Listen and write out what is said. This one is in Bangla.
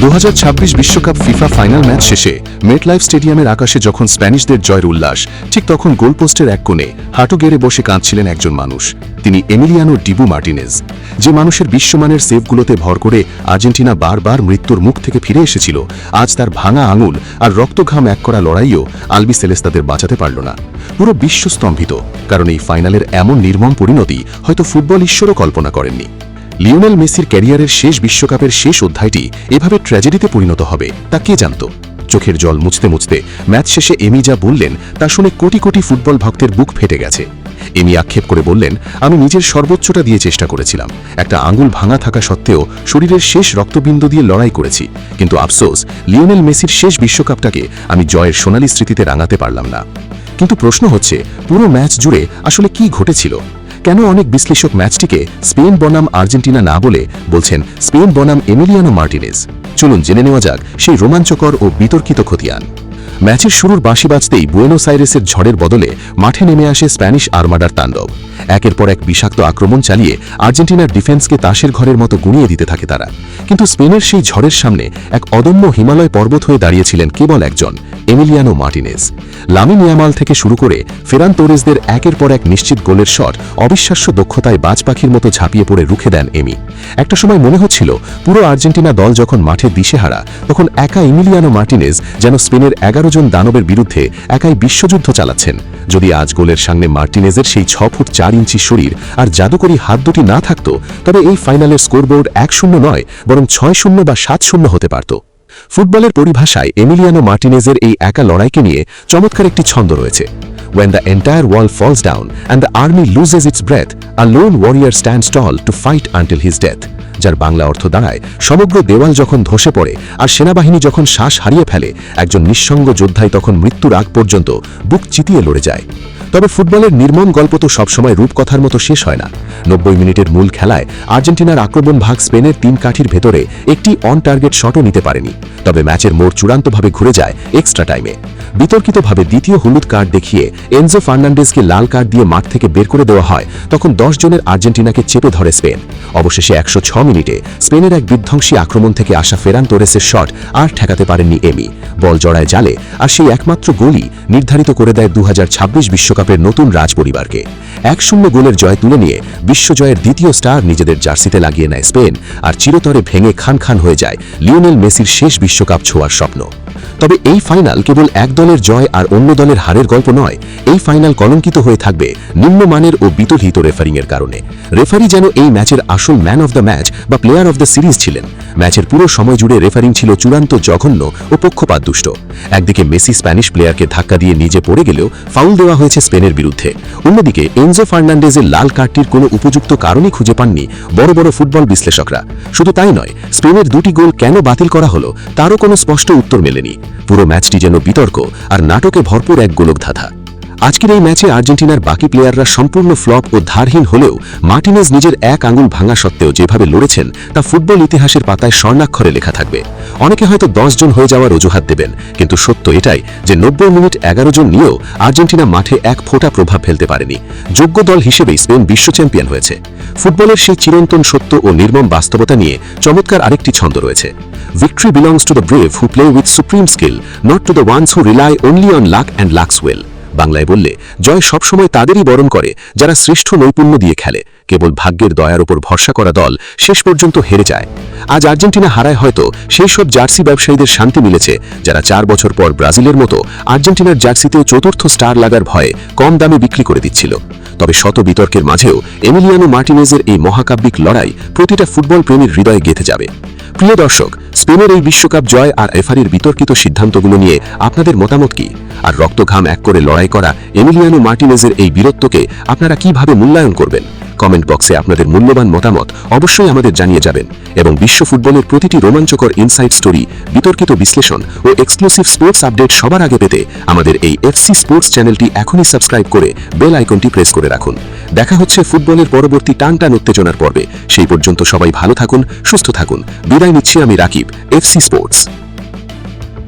2026 বিশ্বকাপ ফিফা ফাইনাল ম্যাচ শেষে মেটলাইফ স্টেডিয়ামের আকাশে যখন স্প্যানিশদের জয়ের উল্লাস, ঠিক তখন গোলপোস্টের এক কোণে হাঁটু গেড়ে বসে কাঁদছিলেন একজন মানুষ। তিনি এমিলিয়ানো ডিবু মার্টিনেজ, যে মানুষের বিশ্বমানের সেভগুলোতে ভর করে আর্জেন্টিনা বারবার মৃত্যুর মুখ থেকে ফিরে এসেছিল। আজ তার ভাঙা আঙুল আর রক্তঘাম এক করা লড়াইও আলবি সেলেস্তাদের বাঁচাতে পারল না। পুরো বিশ্ব স্তম্ভিত, কারণ এই ফাইনালের এমন নির্মম পরিণতি হয়তো ফুটবল ঈশ্বরও কল্পনা করেননি। লিওনেল মেসির ক্যারিয়ারের শেষ বিশ্বকাপের শেষ অধ্যায়টি এভাবে ট্র্যাজেডিতে পরিণত হবে তা কে জানত। চোখের জল মুছতে মুছতে ম্যাচ শেষে এমি যা বললেন তা শুনে কোটি কোটি ফুটবল ভক্তের বুক ফেটে গেছে। এমি আক্ষেপ করে বললেন, আমি নিজের সর্বোচ্চটা দিয়ে চেষ্টা করেছিলাম, একটা আঙুল ভাঙা থাকা সত্ত্বেও শরীরের শেষ রক্তবিন্দু দিয়ে লড়াই করেছি, কিন্তু আফসোস লিওনেল মেসির শেষ বিশ্বকাপটাকে আমি জয়ের সোনালী স্মৃতিতে রাঙাতে পারলাম না। কিন্তু প্রশ্ন হচ্ছে, পুরো ম্যাচ জুড়ে আসলে কি ঘটেছিল? কেন অনেক বিশ্লেষক ম্যাচটিকে স্পেন বনাম আর্জেন্টিনা না বলে বলছেন স্পেন বনাম এমিলিয়ানো মার্টিনেজ? চলুন জেনে নেওয়া যাক সেই রোমাঞ্চকর ও বিতর্কিত খতিয়ান। ম্যাচের শুরুর বাঁশি বাজতেই বুয়েনোস আইরেসের ঝড়ের বদলে মাঠে নেমে আসে স্প্যানিশ আর্মাডার তাণ্ডব। একের পর এক বিষাক্ত আক্রমণ চালিয়ে আর্জেন্টিনার ডিফেন্সকে তাসের ঘরের মতো গুঁড়িয়ে দিতে থাকে তারা। কিন্তু স্পেনের সেই ঝড়ের সামনে এক অদম্য হিমালয় পর্বত হয়ে দাঁড়িয়েছিলেন কেবল একজন, এমিলিয়ানো মার্টিনেজ। লামিন ইয়ামাল থেকে শুরু করে ফেরান তোরেসদের একের পর এক নিশ্চিত গোলের শট অবিশ্বাস্য দক্ষতায় বাজ পাখির মতো ঝাঁপিয়ে পড়ে রুখে দেন এমি। একটা সময় মনে হচ্ছিল পুরো আর্জেন্টিনা দল যখন মাঠে দিশেহারা, তখন একা এমিলিয়ানো মার্টিনেজ যেন স্পেনের 11 জন দানবের বিরুদ্ধে একাই বিশ্বযুদ্ধ চালাচ্ছেন। যদি আজ গোলের সামনে মার্টিনেজের সেই 6 ফুট 4 ইঞ্চি শরীর আর জাদুকরী হাত দুটি না থাকত, তবে এই ফাইনালের স্কোরবোর্ড 1-0 নয়, বরং 6-0 বা 7-0 হতে পারত। ফুটবলের পরিভাষায় এমিলিয়ানো মার্টিনেজের এই একা লড়াইকে নিয়ে চমৎকার একটি ছন্দ রয়েছে। When the entire world falls down and the army loses its breath, a lone warrior stands tall to fight until his death, যার বাংলা অর্থ দাঁড়ায়, সমগ্র দেওয়াল যখন ধসে পড়ে আর সেনাবাহিনী যখন শ্বাস হারিয়ে ফেলে, একজন নিঃসঙ্গ যোদ্ধাই তখন মৃত্যুর আগ পর্যন্ত বুক চিতিয়ে লড়ে যায়। তবে ফুটবলের নির্মম গল্প তো সবসময় রূপকথার মতো শেষ হয় না। 90 মিনিটের মূল খেলায় আর্জেন্টিনার আক্রমণ ভাগ স্পেনের 3 কাঠির ভেতরে একটি অন টার্গেট শটও নিতে পারেনি। তবে ম্যাচের মোড় চূড়ান্তভাবে ঘুরে যায় এক্সট্রা টাইমে। বিতর্কিতভাবে দ্বিতীয় হলুদ কার্ড দেখিয়ে এনজো ফার্নান্ডেজকে লাল কার্ড দিয়ে মাঠ থেকে বের করে দেওয়া হয়। তখন 10 জনের আর্জেন্টিনাকে চেপে ধরে স্পেন। অবশেষে 106 মিনিটে স্পেনের এক বিধ্বংসী আক্রমণ থেকে আসা ফেরান তোরেসের শট আর ঠেকাতে পারেননি এমি। বল জড়ায় জালে, আর সেই একমাত্র গোলই নির্ধারিত করে দেয় 2026 বিশ্বকাপের নতুন রাজ পরিবারকে। 1-0 গোলের জয় তুলে নিয়ে বিশ্বজয়ের দ্বিতীয় স্টার নিজেদের জার্সিতে লাগিয়ে নেয় স্পেন, আর চিরতরে ভেঙে খান খান হয়ে যায় লিওনেল মেসির শেষ বিশ্বকাপ ছোঁয়ার স্বপ্ন। তবে এই ফাইনাল কেবল এক দলের জয় আর অন্য দলের হারের গল্প নয়। এই ফাইনাল কলঙ্কিত হয়ে থাকবে নিম্নমানের ও বিতর্কিত রেফারিংয়ের কারণে। রেফারি যেন এই ম্যাচের আসল ম্যান অফ দ্য ম্যাচ বা প্লেয়ার অফ দ্য সিরিজ ছিলেন। ম্যাচের পুরো সময় জুড়ে রেফারিং ছিল চূড়ান্ত জঘন্য ও পক্ষপাতদুষ্ট। একদিকে মেসি স্প্যানিশ প্লেয়ারকে ধাক্কা দিয়ে নিজে পড়ে গেলেও ফাউল দেওয়া হয়েছে স্পেনের বিরুদ্ধে। অন্যদিকে এনজো ফার্নান্ডেজের লাল কার্ডটির কোনো উপযুক্ত কারণই খুঁজে পাননি বড় বড় ফুটবল বিশ্লেষকরা। শুধু তাই নয়, স্পেনের 2টি গোল কেন বাতিল করা হলো তারও কোনো স্পষ্ট উত্তর মেলেনি। পুরো ম্যাচটি যেন বিতর্ক আর নাটকে ভরপুর এক গোলকধাঁধা। আজকের এই ম্যাচে আর্জেন্টিনার বাকি প্লেয়াররা সম্পূর্ণ ফ্লপ ও ধারহীন হলেও মার্টিনেজ নিজের এক আঙুল ভাঙা সত্ত্বেও যেভাবে লড়েছেন তা ফুটবল ইতিহাসের পাতায় স্বর্ণাক্ষরে লেখা থাকবে। অনেকে হয়তো 10 জন হয়ে যাওয়ার অজুহাত দেবেন, কিন্তু সত্য এটাই যে 90 মিনিট 11 জন নিয়েও আর্জেন্টিনা মাঠে এক ফোঁটা প্রভাব ফেলতে পারেনি। যোগ্য দল হিসেবেই স্পেন বিশ্ব চ্যাম্পিয়ন হয়েছে। ফুটবলের সেই চিরন্তন সত্য ও নির্মম বাস্তবতা নিয়ে চমৎকার আরেকটি ছন্দ রয়েছে। Victory belongs to the brave who play with supreme skill, not to the ones who rely only on luck and luck's will. বাংলায় বললে, জয় সবসময় তাদেরই বরণ করে যারা শ্রেষ্ঠ নৈপুণ্য দিয়ে খেলে। কেবল ভাগ্যের দয়ার উপর ভরসা করা দল শেষ পর্যন্ত হেরে যায়। আজ আর্জেন্টিনা হারায় হয়তো সেই সব জার্সি ব্যবসায়ীদের শান্তি মিলেছে যারা 4 বছর পর ব্রাজিলের মতো আর্জেন্টিনার জার্সিতেও চতুর্থ স্টার লাগার ভয়ে কম দামে বিক্রি করে দিচ্ছিল। তবে শত বিতর্কের মাঝেও এমিলিয়ানো মার্টিনেজের এই মহাকাব্যিক লড়াই প্রতিটা ফুটবল প্রেমীর হৃদয়ে গেঁথে যাবে। প্রিয় দর্শক, স্পেনের এই বিশ্বকাপ জয় আর রেফারির বিতর্কিত সিদ্ধান্তগুলো নিয়ে আপনাদের মতামত কি? আর রক্তঘাম এক করে লড়াই করা এমিলিয়ানো মার্টিনেজের এই বীরত্বকে আপনারা কিভাবে মূল্যায়ন করবেন? কমেন্ট বক্সে আপনাদের মূল্যবান মতামত অবশ্যই আমাদের জানিয়ে যাবেন। এবং বিশ্ব ফুটবলের প্রতিটি রোমাঞ্চকর ইনসাইট স্টোরি, বিতর্কিত বিশ্লেষণ ও এক্সক্লুসিভ স্পোর্টস আপডেট সবার আগে পেতে আমাদের এই এফসি স্পোর্টস চ্যানেলটি এখনই সাবস্ক্রাইব করে বেল আইকনটি প্রেস করে রাখুন। দেখা হচ্ছে ফুটবলের পরবর্তী টানটান উত্তেজনার পর্বে। সেই পর্যন্ত সবাই ভালো থাকুন, সুস্থ থাকুন। বিদায় নিচ্ছি আমি রাকিব, এফসি স্পোর্টস।